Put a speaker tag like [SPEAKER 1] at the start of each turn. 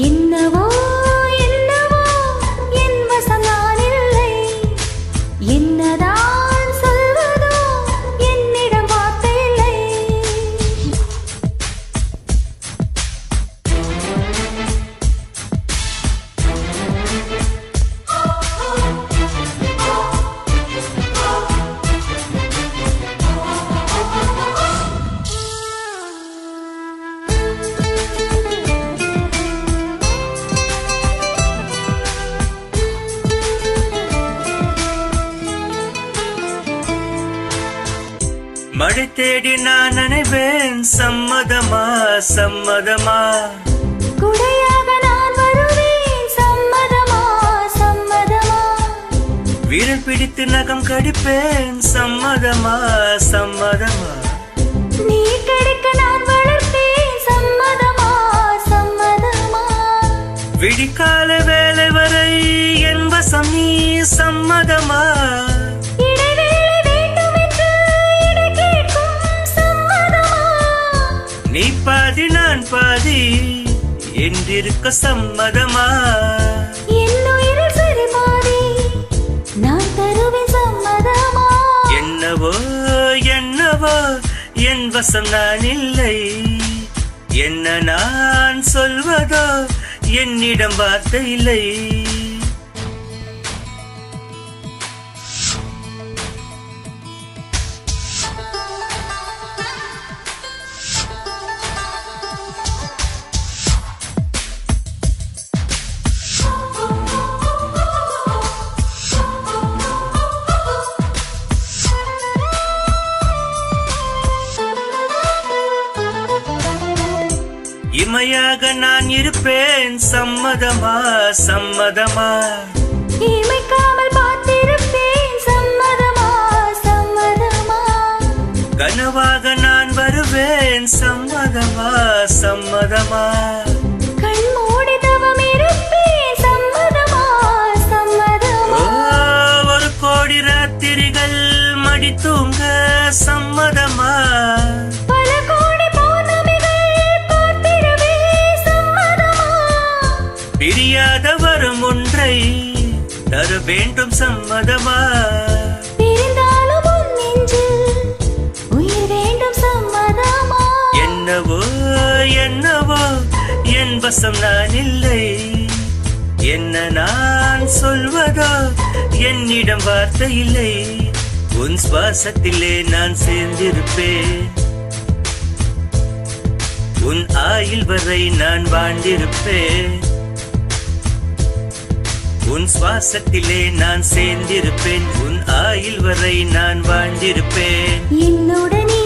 [SPEAKER 1] என்னவோ என்னவோ என் வசம் நான் இல்லை. என்னதான் சொல்வதோ என்னிடம் வார்த்தை இல்லை.
[SPEAKER 2] மழை தேடி நான் நினைவேன், சம்மதமா சம்மதமா.
[SPEAKER 1] குடையாக நான் வருவேன், சம்மதமா சம்மதமா.
[SPEAKER 2] விரல் பிடித்து நகம் கடிப்பேன், சம்மதமா சம்மதமா.
[SPEAKER 1] நீ கிடைக்க நான் வளர்ப்பேன், சம்மதமா சம்மதமா.
[SPEAKER 2] விடிக்கால வேலை வரை என் வசம் நீ, சம்மதமா. நீ பாதி நான் பாதி என்றிருக்க சம்மதமா.
[SPEAKER 1] என்னுயிரில் சரி மாறி நான் தருவேன், சம்மதமா.
[SPEAKER 2] என்னவோ என்னவோ என் வசம் நான் இல்லை. என்ன நான் சொல்வதோ என்னிடம் வார்த்தை இல்லை. இமையாக நான் இருப்பேன், சம்மதமா சம்மதமா.
[SPEAKER 1] இமைக்காமல் பார்த்திருப்பேன், சம்மதமா சம்மதமா.
[SPEAKER 2] கனவாக நான் வருவேன், சம்மதமா சம்மதமா.
[SPEAKER 1] கண் மூடி தவம் இருப்பேன், சம்மதமா சம்மதமா.
[SPEAKER 2] ஒரு கோடி ராத்திரிகள் மடி தூங்க, சம்மதமா. பிரியாத வரும் ஒன்றை தர வேண்டும், சம்மதமா.
[SPEAKER 1] பிரிந்தாலும் உன் நெஞ்சில் உயிர் வேண்டும், சம்மதமா.
[SPEAKER 2] என்னவோ என்னவோ என் வசம் நான் இல்லை. என்ன நான் சொல்வதோ என்னிடம் வார்த்தை இல்லை. உன் சுவாசத்திலே நான் சேர்ந்திருப்பேன், உன் ஆயுள் வரை நான் வாழ்ந்திருப்பேன். உன் சுவாசத்திலே நான் சேர்ந்திருப்பேன், உன் ஆயுள் வரை நான் வாழ்ந்திருப்பேன்.
[SPEAKER 1] என்னுடனே